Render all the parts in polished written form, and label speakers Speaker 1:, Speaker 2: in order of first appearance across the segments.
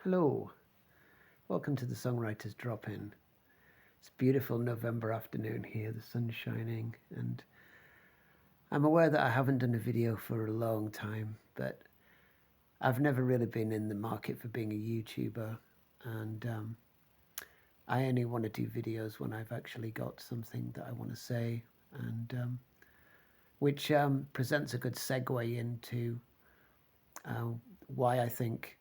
Speaker 1: Hello, welcome to the Songwriters Drop In. It's a beautiful November afternoon here, the sun's shining, and I'm aware that I haven't done a video for a long time, but I've never really been in the market for being a YouTuber, and I only want to do videos when I've actually got something that I want to say, and which presents a good segue into uh, why I think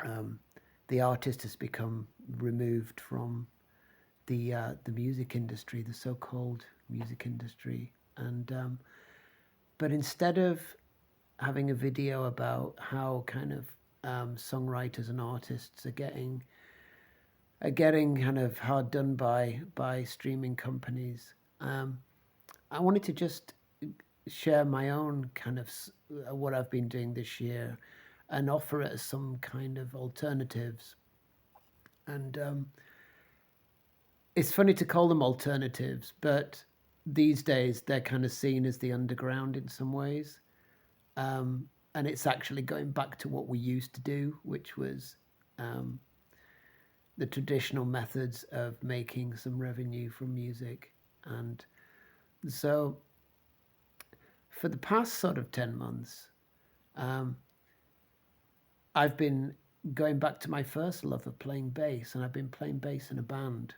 Speaker 1: um, the artist has become removed from the music industry, the so-called music industry, and but instead of having a video about how kind of songwriters and artists are getting kind of hard done by streaming companies, I wanted to just share my own kind of what I've been doing this year and offer it as some kind of alternatives. And it's funny to call them alternatives, but these days they're kind of seen as the underground in some ways. And it's actually going back to what we used to do, which was um, the traditional methods of making some revenue from music. And so for the past sort of 10 months, um, I've been going back to my first love of playing bass, and I've been playing bass in a band,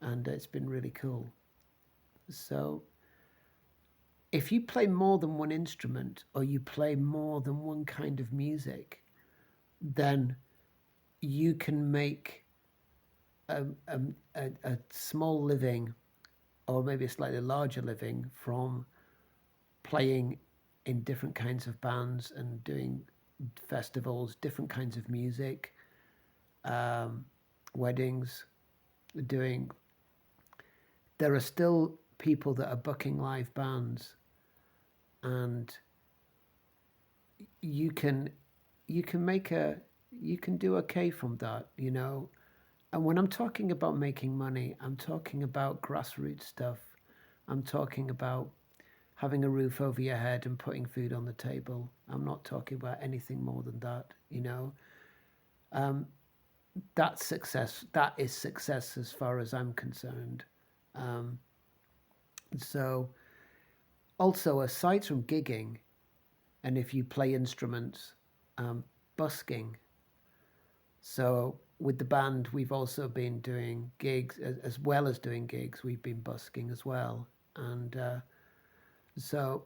Speaker 1: and it's been really cool. So if you play more than one instrument or you play more than one kind of music, then you can make a, a, a small living or maybe a slightly larger living from playing in different kinds of bands and doing festivals, different kinds of music, um, weddings, doing. There are still people that are booking live bands, and you can you can make a you can do okay from that. And when I'm talking about making money, I'm talking about grassroots stuff. I'm talking about having a roof over your head and putting food on the table. I'm not talking about anything more than that. Um, that's success. That is success as far as I'm concerned. Um, so, also, aside from gigging, and if you play instruments, um, busking. So with the band, we've also been doing gigs as well as doing gigs. We've been busking as well, and so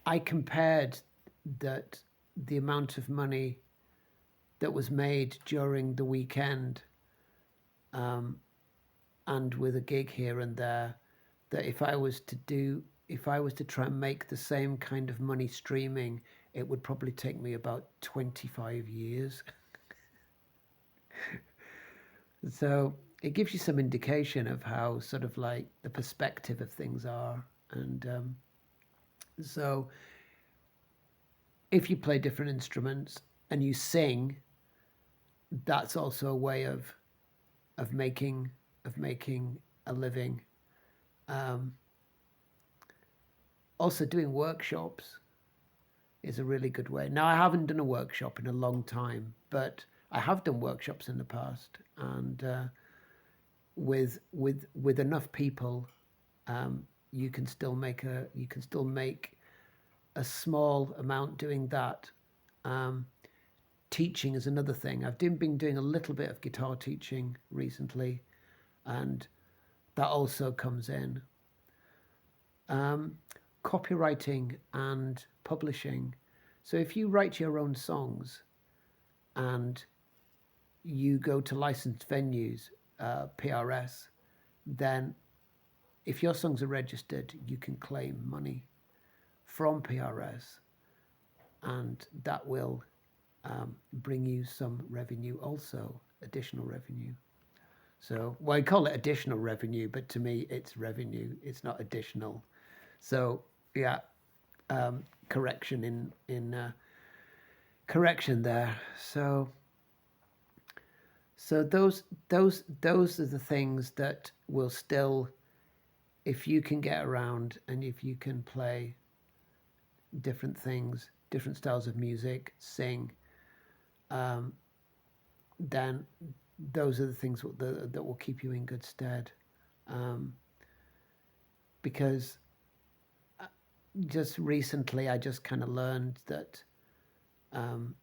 Speaker 1: I compared that the amount of money that was made during the weekend, um, and with a gig here and there, that if I was to try and make the same kind of money streaming, it would probably take me about 25 years. So it gives you some indication of how sort of like the perspective of things are. And so if you play different instruments and you sing, that's also a way of making of making a living. Um, Also, doing workshops is a really good way. Now, I haven't done a workshop in a long time, but I have done workshops in the past, and with enough people, you can still make a small amount doing that. Um, Teaching is another thing. Been doing a little bit of guitar teaching recently, and that also comes in. Um, Copywriting and publishing. So if you write your own songs and you go to licensed venues, PRS, then if your songs are registered, you can claim money from PRS, and that will bring you some revenue also, additional revenue. So, well, I call it additional revenue, but to me, it's revenue. It's not additional. So, yeah, correction in correction there. So those are the things that will still, if you can get around and if you can play different things, different styles of music, sing, um, then those are the things that will keep you in good stead. Um, because just recently, I just kind of learned that um,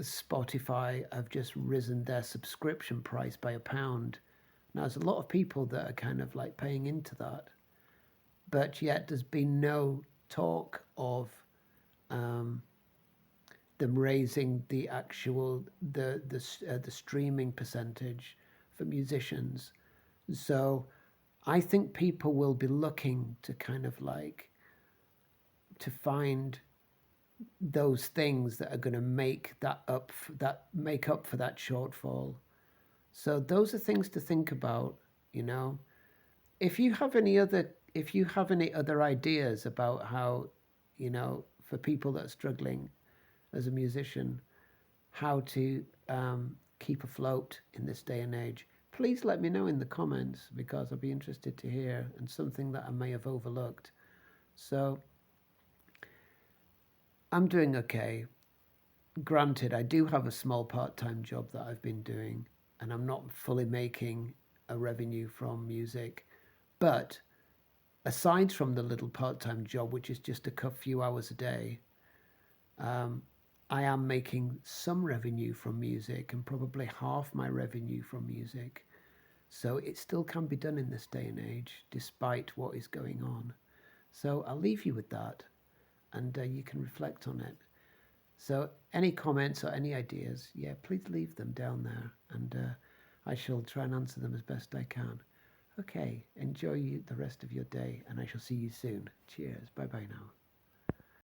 Speaker 1: Spotify have just risen their subscription price by £1. Now, there's a lot of people that are kind of like paying into that, but yet there's been no talk of um, them raising the actual the streaming percentage for musicians. So I think people will be looking to kind of like to find those things that are going to make up for that shortfall. So those are things to think about, you know. If you have any other ideas about how, for people that are struggling as a musician, how to keep afloat in this day and age, please let me know in the comments because I'll be interested to hear and something that I may have overlooked. So I'm doing okay. Granted, I do have a small part-time job that I've been doing, and I'm not fully making a revenue from music. But aside from the little part-time job, which is just a few hours a day, um, I am making some revenue from music and probably half my revenue from music. So it still can be done in this day and age, despite what is going on. So I'll leave you with that, and you can reflect on it. So any comments or any ideas, yeah, please leave them down there, and I shall try and answer them as best I can. Okay, enjoy the rest of your day, and I shall see you soon. Cheers. Bye bye now.